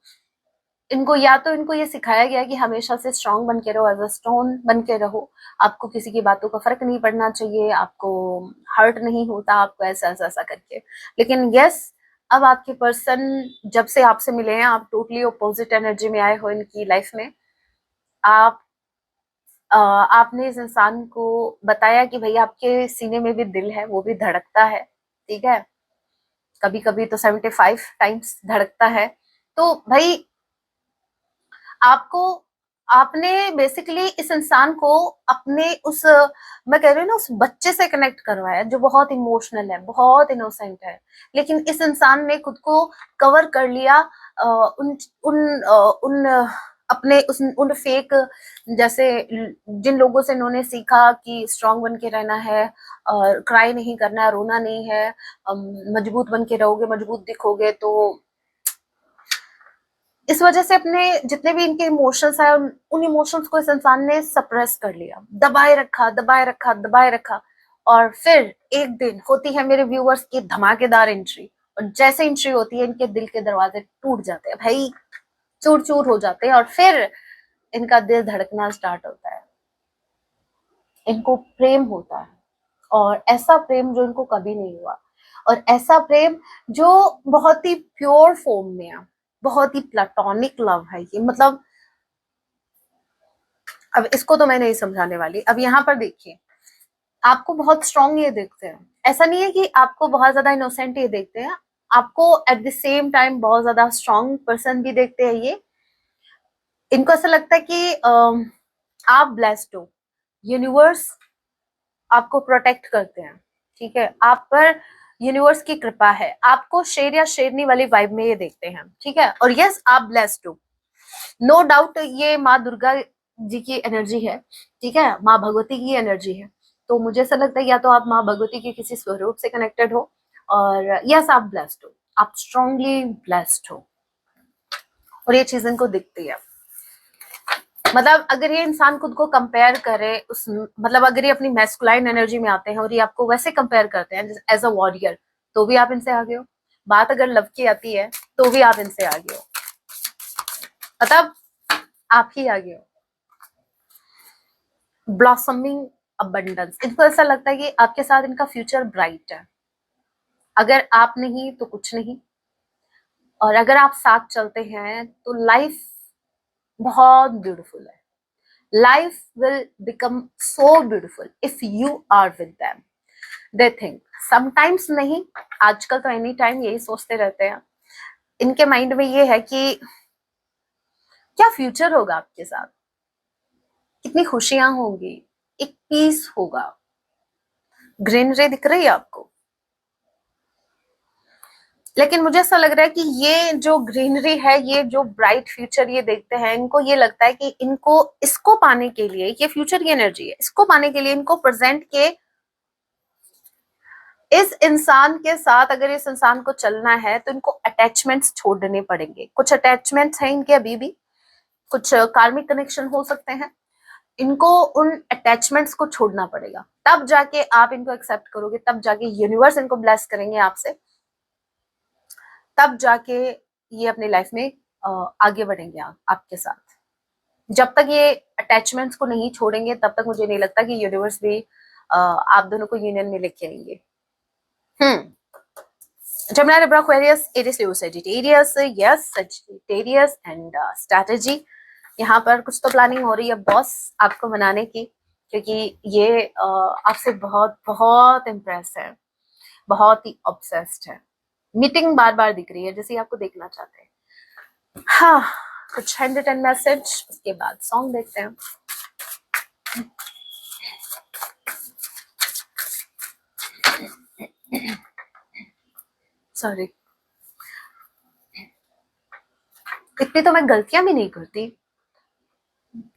इनको या तो इनको ये सिखाया गया कि हमेशा से स्ट्रांग बन के रहो, एज अ स्टोन बन के रहो, आपको किसी की बातों का फर्क नहीं पड़ना चाहिए, आपको हर्ट नहीं होता, आपको ऐसा ऐसा ऐसा करके। लेकिन यस, अब आपके पर्सन जब से आपसे मिले हैं, आप टोटली अपोजिट एनर्जी में आए हो इनकी लाइफ में। आप आपने इस इंसान को बताया कि भाई आपके सीने में भी दिल है, वो भी धड़कता है, ठीक है, कभी कभी तो 75 टाइम्स धड़कता है। तो भाई आपको, आपने बेसिकली इस इंसान को अपने उस, मैं कह रही हूँ ना, उस बच्चे से कनेक्ट करवाया जो बहुत इमोशनल है, बहुत इनोसेंट है। लेकिन इस इंसान ने खुद को कवर कर लिया उन उन उन अपने उन फेक, जैसे जिन लोगों से इन्होंने सीखा कि स्ट्रांग बन के रहना है, और क्राई नहीं करना है, रोना नहीं है, मजबूत बन के रहोगे, मजबूत दिखोगे। तो इस वजह से अपने जितने भी इनके इमोशंस है, उन इमोशंस को इस इंसान ने सप्रेस कर लिया, दबाए रखा, दबाए रखा, दबाए रखा। और फिर एक दिन होती है मेरे व्यूअर्स की धमाकेदार एंट्री, और जैसे एंट्री होती है इनके दिल के दरवाजे टूट जाते हैं भाई, चूर चूर हो जाते हैं, और फिर इनका दिल धड़कना स्टार्ट होता है, इनको प्रेम होता है। और ऐसा प्रेम जो इनको कभी नहीं हुआ, और ऐसा प्रेम जो बहुत ही प्योर फॉर्म में है, बहुत ही प्लेटोनिक लव है ये। मतलब अब इसको तो मैं नहीं समझाने वाली। अब यहाँ पर देखिए, आपको बहुत स्ट्रांग ये देखते हैं, ऐसा नहीं है कि आपको बहुत ज्यादा इनोसेंट ये देखते हैं, आपको एट द सेम टाइम बहुत ज्यादा स्ट्रांग पर्सन भी देखते हैं ये। इनको ऐसा लगता है कि आप ब्लेस्ड हो, यूनिवर्स आपको प्रोटेक्ट करते हैं, ठीक है, आप पर यूनिवर्स की कृपा है, आपको शेर या शेरनी वाली वाइब में ये देखते हैं, ठीक है। और यस, आप ब्लेस्ड हो, नो डाउट, ये माँ दुर्गा जी की एनर्जी है, ठीक है, माँ भगवती की एनर्जी है। तो मुझे ऐसा लगता है या तो आप माँ भगवती के किसी स्वरूप से कनेक्टेड हो, और यस आप ब्लेस्ड हो, आप स्ट्रांगली ब्लेस्ड हो, और ये चीज इनको दिखती है। मतलब अगर ये इंसान खुद को कंपेयर करे उस, मतलब अगर ये अपनी मैस्कुलाइन एनर्जी में आते हैं और ये आपको वैसे कंपेयर करते हैं एज अ वॉरियर, तो भी आप इनसे आगे हो। बात अगर लव की आती है तो भी आप इनसे आगे हो, मतलब आप ही आगे हो। ब्लॉसमिंग अबंडेंस, इनको ऐसा लगता है कि आपके साथ इनका फ्यूचर ब्राइट है, अगर आप नहीं तो कुछ नहीं, और अगर आप साथ चलते हैं तो लाइफ बहुत ब्यूटीफुल है। Life will become so beautiful if you are with them. They think, sometimes नहीं, आजकल तो एनी टाइम यही सोचते रहते हैं। इनके माइंड में ये है कि क्या फ्यूचर होगा आपके साथ, कितनी खुशियां होंगी, एक पीस होगा। ग्रीनरी दिख रही है आपको? लेकिन मुझे ऐसा लग रहा है कि ये जो ग्रीनरी है, ये जो ब्राइट फ्यूचर ये देखते हैं, इनको ये लगता है कि इनको इसको पाने के लिए, ये फ्यूचर की एनर्जी है, इसको पाने के लिए इनको प्रेजेंट के इस इंसान के साथ, अगर इस इंसान को चलना है तो इनको अटैचमेंट्स छोड़ने पड़ेंगे। कुछ अटैचमेंट्स हैं इनके अभी भी, कुछ कार्मिक कनेक्शन हो सकते हैं, इनको उन अटैचमेंट्स को छोड़ना पड़ेगा। तब जाके आप इनको एक्सेप्ट करोगे, तब जाके यूनिवर्स इनको ब्लेस करेंगे आपसे, तब जाके ये अपनी लाइफ में आगे बढ़ेंगे आपके साथ। जब तक ये अटैचमेंट्स को नहीं छोड़ेंगे, तब तक मुझे नहीं लगता कि यूनिवर्स भी आप दोनों को यूनियन में लेके आएंगे। Gemini, Libra, Aquarius, Aries, Leo, Sagittarius, yes, Sagittarius and strategy। यहाँ पर कुछ तो प्लानिंग हो रही है बॉस आपको मनाने की, क्योंकि ये आपसे बहुत बहुत इम्प्रेस है, बहुत ही ऑब्सेस्ड है। मीटिंग बार बार दिख रही है, जैसे आपको देखना चाहते हैं। हाँ, कुछ हैंड एंड मैसेज, उसके बाद सॉन्ग देखते हैं। सॉरी, इतनी तो मैं गलतियां भी नहीं करती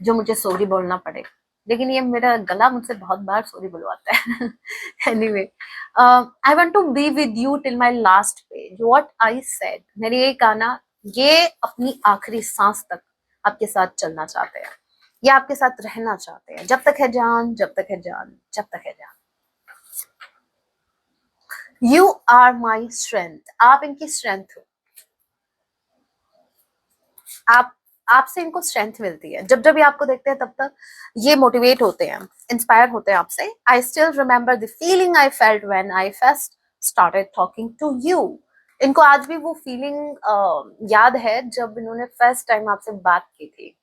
जो मुझे सॉरी बोलना पड़े, लेकिन ये मेरा गला मुझसे बहुत बार सॉरी बुलवाता है। Anyway, I want to be with you till my last page, what I said. मैंने ये कहा ना, ये अपनी आखिरी सांस तक आपके साथ चलना चाहते हैं, ये आपके साथ रहना चाहते हैं, जब तक है जान, जब तक है जान, जब तक है जान। यू आर माई स्ट्रेंथ, आप इनकी स्ट्रेंथ हो। आप आपसे इनको स्ट्रेंथ मिलती है, जब जब ये आपको देखते हैं तब तक ये मोटिवेट होते हैं, इंस्पायर होते हैं आपसे। I still remember the feeling I felt when I first started talking to you. इनको आज भी वो फीलिंग याद है जब इन्होंने फर्स्ट टाइम आपसे बात की थी,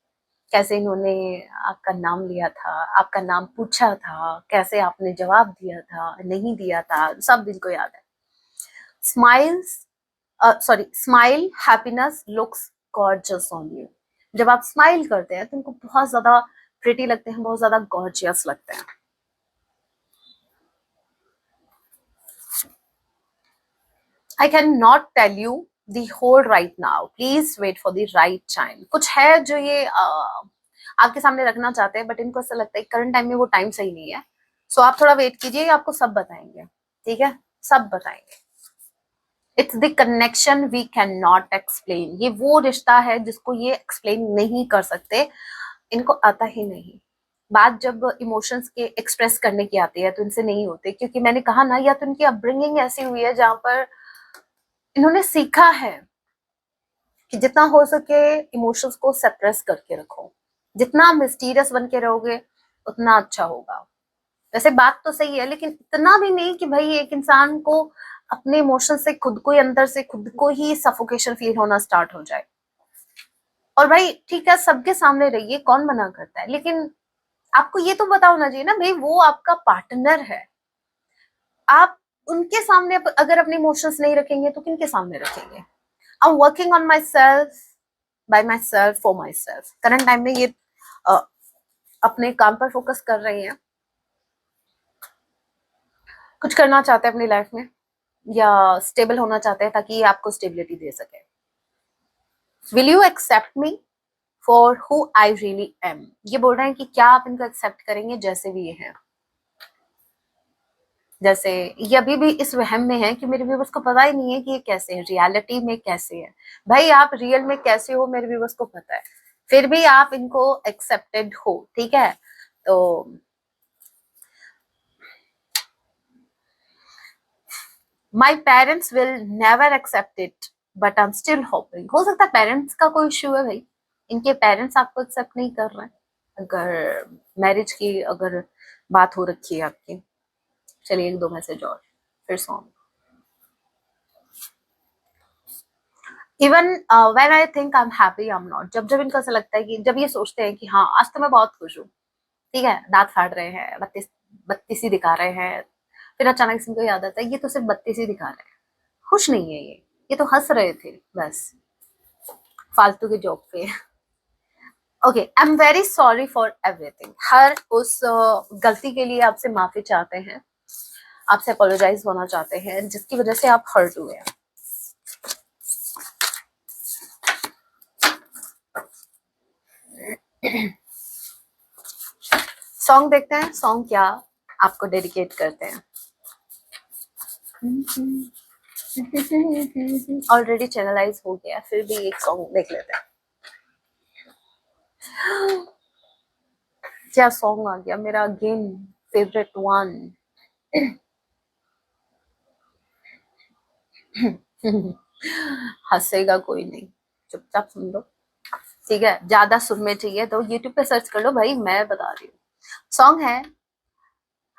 कैसे इन्होंने आपका नाम लिया था, आपका नाम पूछा था, कैसे आपने जवाब दिया था, नहीं दिया था, सब इनको याद है। Smiles, sorry, smile happiness looks gorgeous on you. जब आप स्माइल करते हैं तो उनको बहुत ज्यादा प्रिटी लगते हैं, बहुत ज्यादा गॉर्जियस लगते हैं। I can not tell you the whole right now, please wait for the right time. कुछ है जो ये आपके सामने रखना चाहते हैं, बट इनको ऐसा लगता है करंट टाइम में वो टाइम सही नहीं है, सो आप थोड़ा वेट कीजिए, आपको सब बताएंगे, ठीक है, सब बताएंगे। It's the connection we can not explain, ये वो रिश्ता है जिसको ये एक्सप्लेन नहीं कर सकते, इनको आता ही नहीं। बात जब इमोशंस के एक्सप्रेस करने की आती है तो इनसे नहीं होते, क्योंकि मैंने कहा ना, या तो इनकी अपब्रिंगिंग ऐसी हुई है जहां पर इन्होंने सीखा है कि जितना हो सके इमोशंस को सप्रेस करके रखो, जितना मिस्टीरियस बन के रहोगे उतना अच्छा होगा। वैसे बात तो सही है, लेकिन इतना भी नहीं कि भाई एक इंसान को अपने इमोशन से खुद को ही, अंदर से खुद को ही सफोकेशन फील होना स्टार्ट हो जाए। और भाई ठीक है, सबके सामने रहिए, कौन मना करता है, लेकिन आपको ये तो पता होना चाहिए ना भाई, वो आपका पार्टनर है। आप उनके सामने अगर अपने इमोशंस नहीं रखेंगे तो किनके सामने रखेंगे? I am working on my self, bye my self, for my self. Current time में ये अपने काम पर फोकस कर रही हैं, कुछ करना चाहते हैं अपनी लाइफ में, या स्टेबल होना चाहते हैं ताकि ये आपको स्टेबिलिटी दे सके। Will you accept me for who I really am, ये बोल रहे हैं कि क्या आप इनको एक्सेप्ट करेंगे जैसे भी ये हैं। जैसे ये अभी भी इस वहम में है कि मेरे व्यूवर्स को पता ही नहीं है कि ये कैसे है, रियलिटी में कैसे है। भाई आप रियल में कैसे हो मेरे व्यूवर्स को पता है, फिर भी आप इनको एक्सेप्टेड हो, ठीक है। तो my parents will never accept it but I am still hoping. हो सकता है पेरेंट्स का कोई इश्यू है भाई, इनके पेरेंट्स आपको एक्सेप्ट नहीं कर रहे हैं, अगर मैरिज की अगर बात हो रखी है आपकी। चलिए एक दो मैसेज और, फिर song. Even when I think I am happy I am not, जब जब इनको ऐसा लगता है कि, जब ये सोचते हैं कि हाँ आज तो मैं बहुत खुश हूँ, ठीक है, दांत फाड़ रहे हैं, बत्तीसी दिखा रहे हैं, फिर अचानक से इनको याद आता है ये तो सिर्फ 32 ही दिखा रहे हैं, खुश नहीं है ये तो हंस रहे थे बस फालतू के जॉब पे। Okay, I am very sorry for everything, हर उस गलती के लिए आपसे माफी चाहते हैं, आपसे अपोलोजाइज होना चाहते हैं जिसकी वजह से आप हर्ट हुए हैं। सॉन्ग देखते हैं, सॉन्ग क्या आपको डेडिकेट करते हैं। ऑलरेडी चैनलाइज हो गया, फिर भी एक सॉन्ग देख लेते हैं। क्या सॉन्ग आ गया मेरा अगेन फेवरेट वन। हंसेगा कोई नहीं, चुपचाप सुन लो, ठीक है। ज्यादा सुर में चाहिए तो यूट्यूब पे सर्च कर लो भाई, मैं बता रही हूँ। सॉन्ग है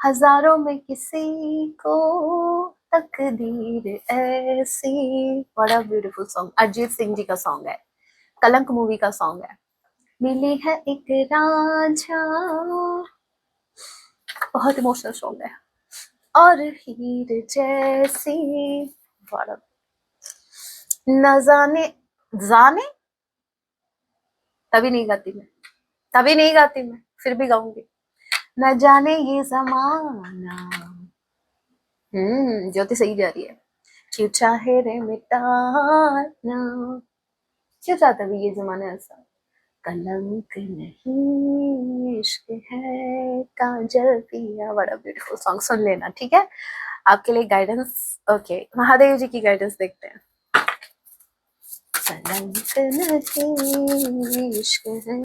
हजारों में किसी को तकदीर ऐसी, बड़ा ब्यूटीफुल सॉन्ग, अरिजीत सिंह जी का सॉन्ग है, कलंक मूवी का सॉन्ग है। मिली है एक रांझा, बहुत इमोशनल सॉन्ग है, और हीर जैसी, बड़ा न जाने, जाने तभी नहीं गाती मैं, तभी नहीं गाती मैं, फिर भी गाऊंगी। न जाने ये जमाना, ज्योति सही जा रही है, क्यों चाहे रे मिटाना, क्यों चाहता भी ये जमाना ऐसा, कलंक नहीं इश्क है काजल पिया, बड़ा ब्यूटीफुल सॉन्ग, सुन लेना, ठीक है। आपके लिए गाइडेंस, ओके, महादेव जी की गाइडेंस देखते हैं। कलंक नहीं इश्क है,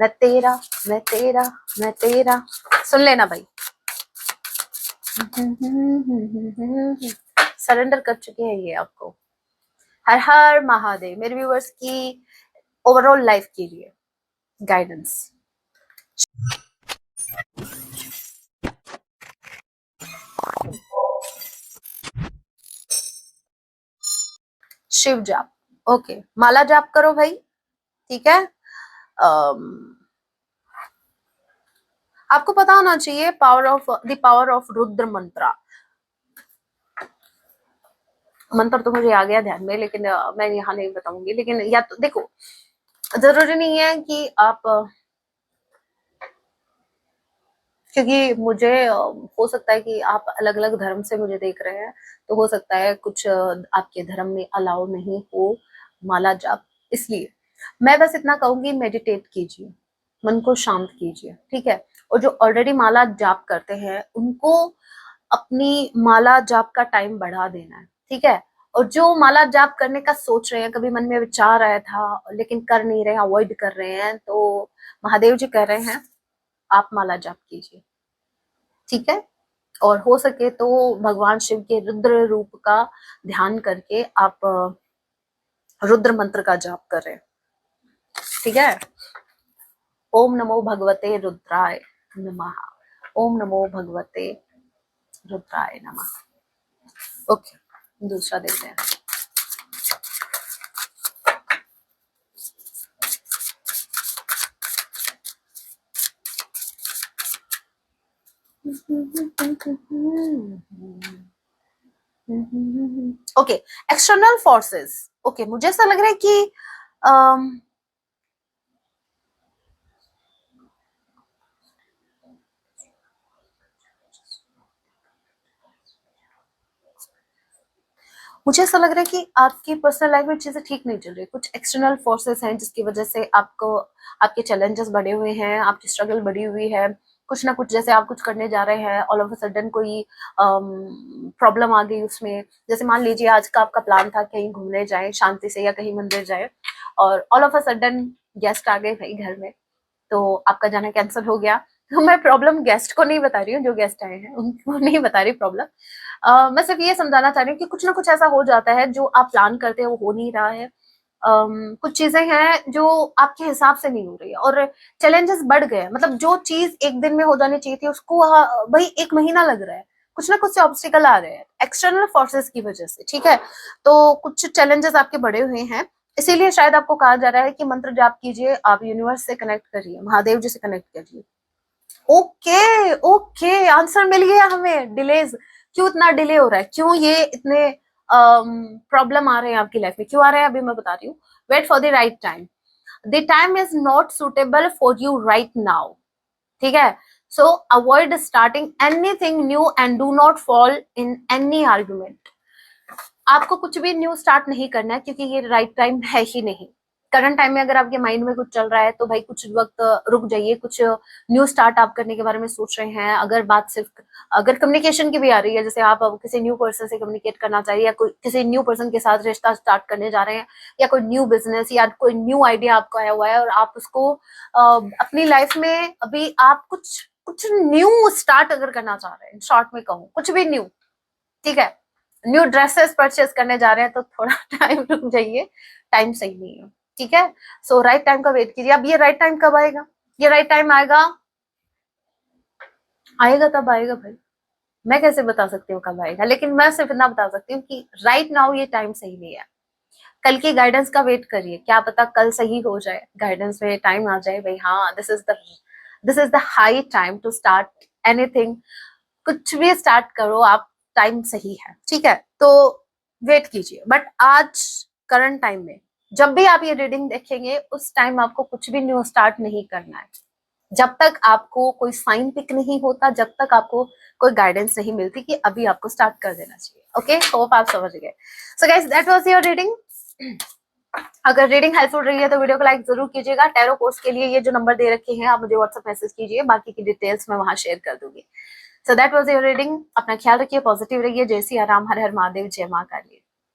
मैं तेरा, मैं तेरा, मैं तेरा, सुन लेना भाई। सरेंडर कर चुके हैं ये आपको। हर हर महादेव, मेरे व्यूअर्स की ओवरऑल लाइफ के लिए गाइडेंस। शिव जाप, ओके, माला जाप करो भाई, ठीक है। आपको पता होना चाहिए पावर ऑफ रुद्र मंत्रा। मंत्र तो मुझे आ गया ध्यान में, लेकिन मैं यहाँ नहीं बताऊंगी, लेकिन या तो देखो, जरूरी नहीं है कि आप क्योंकि मुझे हो सकता है कि आप अलग अलग धर्म से मुझे देख रहे हैं, तो हो सकता है कुछ आपके धर्म में अलाउ नहीं हो माला जाप, इसलिए मैं बस इतना कहूंगी, मेडिटेट कीजिए, मन को शांत कीजिए, ठीक है। और जो ऑलरेडी माला जाप करते हैं उनको अपनी माला जाप का टाइम बढ़ा देना है, ठीक है। और जो माला जाप करने का सोच रहे हैं, कभी मन में विचार आया था लेकिन कर नहीं रहे, अवॉइड कर रहे हैं, तो महादेव जी कह रहे हैं आप माला जाप कीजिए, ठीक है। और हो सके तो भगवान शिव के रुद्र रूप का ध्यान करके आप रुद्र मंत्र का जाप करें, ठीक है। ओम नमो भगवते रुद्राय नमः, ओम नमो भगवते रुद्राय नमः। ओके, दूसरा देखते हैं। ओके, एक्सटर्नल फोर्सेस, ओके, मुझे ऐसा लग रहा है कि मुझे ऐसा लग रहा है कि आपकी पर्सनल लाइफ में चीजें ठीक नहीं चल रही, कुछ एक्सटर्नल फोर्सेस हैं जिसकी वजह से आपको आपके चैलेंजेस बढ़े हुए हैं, आपकी स्ट्रगल बढ़ी हुई है, कुछ ना कुछ, जैसे आप कुछ करने जा रहे हैं, ऑल ऑफ अ सडन कोई प्रॉब्लम आ गई उसमें। जैसे मान लीजिए आज का आपका प्लान था कहीं घूमने जाए शांति से या कहीं मंदिर जाए, और all of a sudden guest आ गए भाई घर में, तो आपका जाना कैंसिल हो गया। तो मैं प्रॉब्लम गेस्ट को नहीं बता रही हूँ, जो गेस्ट आए हैं उनको नहीं बता रही प्रॉब्लम, मैं सिर्फ ये समझाना चाह रही हूँ कि कुछ ना कुछ ऐसा हो जाता है जो आप प्लान करते हैं वो हो नहीं रहा है। कुछ चीजें हैं जो आपके हिसाब से नहीं हो रही है, और चैलेंजेस बढ़ गए, मतलब जो चीज एक दिन में हो जानी चाहिए थी उसको भाई 1 महीना लग रहा है, कुछ ना कुछ से ऑब्स्टिकल आ रहे हैं एक्सटर्नल फोर्सेस की वजह से, ठीक है। तो कुछ चैलेंजेस आपके बढ़े हुए हैं, इसीलिए शायद आपको कहा जा रहा है कि मंत्र जाप कीजिए, आप यूनिवर्स से कनेक्ट करिए, महादेव जी से कनेक्ट करिए, ओके ओके, आंसर मिल गया हमें। डिलेज, क्यों इतना डिले हो रहा है, क्यों ये इतने प्रॉब्लम आ रहे हैं आपकी लाइफ में, क्यों आ रहे हैं, अभी मैं बता रही हूँ। Wait for the right time, the time is not suitable for you right now, ठीक है। So avoid starting anything new and do not fall in any argument. आपको कुछ भी न्यू स्टार्ट नहीं करना है, क्योंकि ये राइट टाइम है ही नहीं। करंट टाइम में अगर आपके माइंड में कुछ चल रहा है तो भाई कुछ वक्त रुक जाइए, कुछ न्यू स्टार्ट आप करने के बारे में सोच रहे हैं। अगर बात सिर्फ अगर कम्युनिकेशन की भी आ रही है, जैसे आप अब किसी न्यू पर्सन से कम्युनिकेट करना चाहिए, या कोई किसी न्यू पर्सन के साथ रिश्ता स्टार्ट करने जा रहे हैं, या कोई न्यू बिजनेस या कोई न्यू आइडिया आपको आया हुआ है और आप उसको अपनी लाइफ में अभी आप कुछ कुछ न्यू स्टार्ट अगर करना चाह रहे हैं, शॉर्ट में कहूँ कुछ भी न्यू, ठीक है, न्यू ड्रेसेस परचेस करने जा रहे हैं, तो थोड़ा टाइम रुक जाइए, टाइम सही नहीं है, ठीक है। सो राइट टाइम का वेट कीजिए। अब ये राइट टाइम कब आएगा, ये राइट टाइम आएगा, आएगा तब आएगा भाई, मैं कैसे बता सकती हूँ कब आएगा, लेकिन मैं सिर्फ इतना बता सकती हूँ कि राइट नाउ ये टाइम सही नहीं है। कल की गाइडेंस का वेट करिए, क्या पता कल सही हो जाए, गाइडेंस में टाइम आ जाए भाई, हाँ this is the high time to start anything. कुछ भी स्टार्ट करो आप, टाइम सही है, ठीक है। तो वेट कीजिए, बट आज करंट टाइम में जब भी आप ये रीडिंग देखेंगे, उस टाइम आपको कुछ भी न्यू स्टार्ट नहीं करना है, जब तक आपको कोई साइन पिक नहीं होता, जब तक आपको कोई गाइडेंस नहीं मिलती कि अभी आपको स्टार्ट कर देना चाहिए। ओके, होप आप समझ गए। So guys, that was your reading. अगर रीडिंग हेल्पफुल रही है तो वीडियो को लाइक जरूर कीजिएगा। टैरो कोर्स के लिए ये जो नंबर दे रखे हैं, आप मुझे व्हाट्सएप मैसेज कीजिए, बाकी की डिटेल्स मैं वहां शेयर कर दूंगी। So that was your reading. अपना ख्याल रखिए, पॉजिटिव रहिए। जय सिया राम, हर हर महादेव, जय मां काली।